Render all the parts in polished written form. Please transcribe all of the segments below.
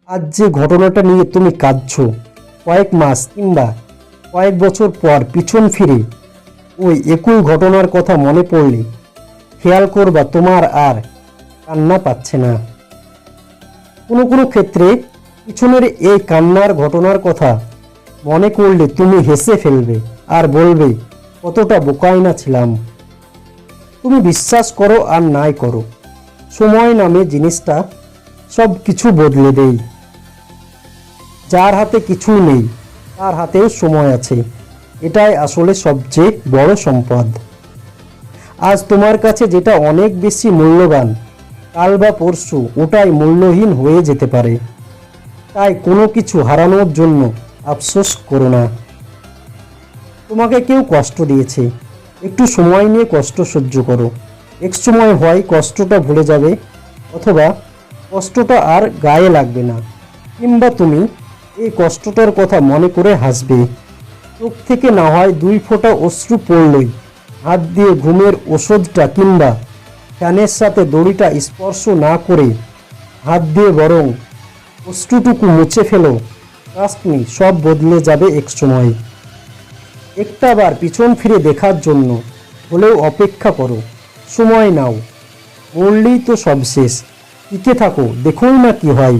আজ যে ঘটনাটা নিয়ে তুমি কাঁদছো, কয়েক মাস কিংবা কয়েক বছর পর পিছন ফিরে ওই একই ঘটনার কথা মনে পড়লে খেয়াল করবা তোমার আর কান্না পাচ্ছে না। কোনো কোনো ক্ষেত্রে পিছনের এই কান্নার ঘটনার কথা মনে করলে তুমি হেসে ফেলবে আর বলবে কতটা বোকাই না ছিলাম। তুমি বিশ্বাস করো আর নাই করো, সময় নামে জিনিসটা সব কিছু বদলে দেয়। যার হাতে কিছুই নেই তার হাতেও সময় আছে, এটাই আসলে সবচেয়ে বড় সম্পদ। আজ তোমার কাছে যেটা অনেক বেশি মূল্যবান, কাল বা পরশু ওটাই মূল্যহীন হয়ে যেতে পারে। তাই কোনো কিছু হারানোর জন্য আফসোস করো না। তোমাকে কেউ কষ্ট দিয়েছে, একটু সময় নিয়ে কষ্ট সহ্য করো। এক সময় হয় কষ্টটা ভুলে যাবে, অথবা কষ্টটা আর গায়ে লাগবে না, কিংবা তুমি এই কষ্টটার কথা মনে করে হাসবে। চোখ থেকে না হয় 2 ফোঁটা অশ্রু পড়লই হাত দিয়ে ঘুমের ওষুধটা কিংবা ফ্যানের সাথে দড়িটা স্পর্শ না করে হাত দিয়ে বরং অশ্রুটুকু মুছে ফেলো। ট্রাস্ট মি, সব বদলে যাবে এক সময়। একটা বার পিছন ফিরে দেখার জন্য হলেও অপেক্ষা করো, সময় নাও। মরলেই তো সব শেষ, টিকে থাকো, দেখোই না কি হয়।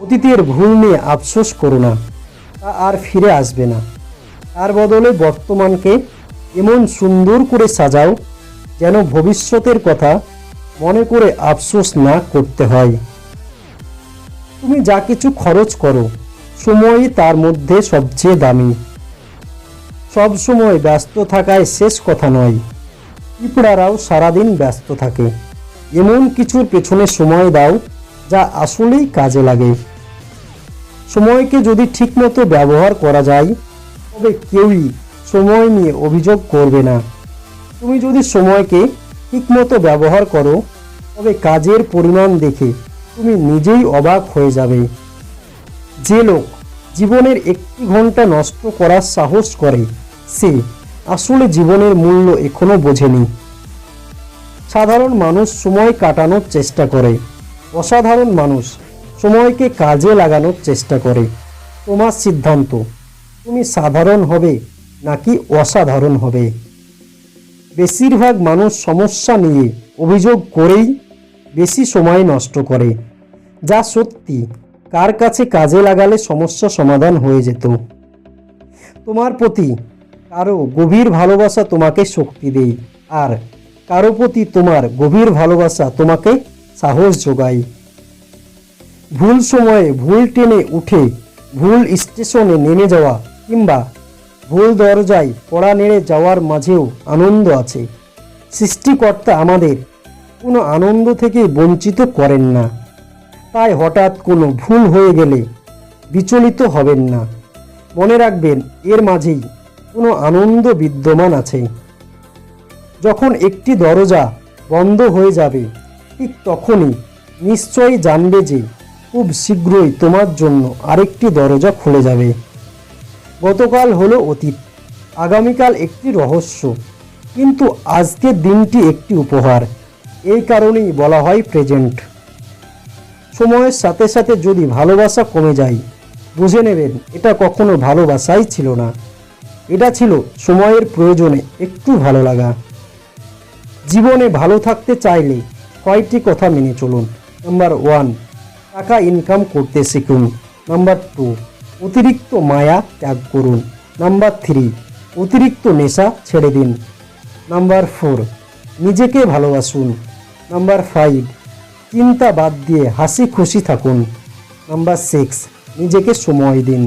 অতীতের ভুল নিয়ে আফসোস করো না, তা আর ফিরে আসবে না। তার বদলে বর্তমানকে এমন সুন্দর করে সাজাও যেন ভবিষ্যতের কথা মনে করে আফসোস না করতে হয়। তুমি যা কিছু খরচ করো, সময়ই তার মধ্যে সবচেয়ে দামি। সব সময় ব্যস্ত থাকায় শেষ কথা নয়, পিঁপড়ারাও সারাদিন ব্যস্ত থাকে। এমন কিছুর পেছনে সময় দাও যা আসলেই কাজে লাগে। সময়কে যদি ঠিকমতো ব্যবহার করা যায় তবে কেউই সময় নিয়ে অভিযোগ করবে না। তুমি যদি সময়কে ঠিকমতো ব্যবহার করো তবে কাজের পরিমাণ দেখে তুমি নিজেই অবাক হয়ে যাবে। যে লোক জীবনের 1 ঘন্টা নষ্ট করার সাহস করে সে আসলে জীবনের মূল্য এখনো বোঝেনি। সাধারণ মানুষ সময় কাটানোর চেষ্টা করে, অসাধারণ মানুষ সময়কে কাজে লাগানোর চেষ্টা করে। তোমার সিদ্ধান্ত, তুমি সাধারণ হবে নাকি অসাধারণ হবে। বেশিরভাগ মানুষ সমস্যা নিয়ে অভিযোগ করেই বেশি সময় নষ্ট করে, যা সত্যি কার কাছে কাজে লাগালে সমস্যা সমাধান হয়ে যেত। তোমার প্রতি কারো গভীর ভালোবাসা তোমাকে শক্তি দেয়, আর কারো প্রতি তোমার গভীর ভালোবাসা তোমাকে সাহস যোগায়। ভুল সময়ে ভুল ট্রেনে উঠে ভুল স্টেশনে নেমে যাওয়া কিংবা ভুল দরজায় কড়া নেড়ে যাওয়ার মাঝেও আনন্দ আছে। সৃষ্টিকর্তা আমাদের কোনো আনন্দ থেকে বঞ্চিত করেন না। তাই হঠাৎ কোনো ভুল হয়ে গেলে বিচলিত হবেন না। মনে রাখবেন এর মাঝেই কোনো আনন্দ বিদ্যমান আছে। যখন একটি দরজা বন্ধ হয়ে যাবে ঠিক তখনই নিশ্চয়ই জানবে যে খুব শীঘ্রই তোমার জন্য আরেকটি দরজা খুলে যাবে। গতকাল হলো অতীত, আগামীকাল একটি রহস্য, কিন্তু আজকের দিনটি একটি উপহার। এই কারণেই বলা হয় প্রেজেন্ট। সময়ের সাথে সাথে যদি ভালোবাসা কমে যায় বুঝে নেবেন এটা কখনো ভালোবাসাই ছিল না, এটা ছিল সময়ের প্রয়োজনে একটু ভালো লাগা। জীবনে ভালো থাকতে চাইলে 6টি কথা মেনে চলুন। নাম্বার 1, টাকা ইনকাম করতে শিখুন। নাম্বার 2, অতিরিক্ত মায়া ত্যাগ করুন। নাম্বার 3, অতিরিক্ত নেশা ছেড়ে দিন। নাম্বার 4, নিজেকে ভালোবাসুন। নাম্বার 5, চিন্তা বাদ দিয়ে হাসি খুশি থাকুন। নাম্বার 6, নিজেকে সময় দিন।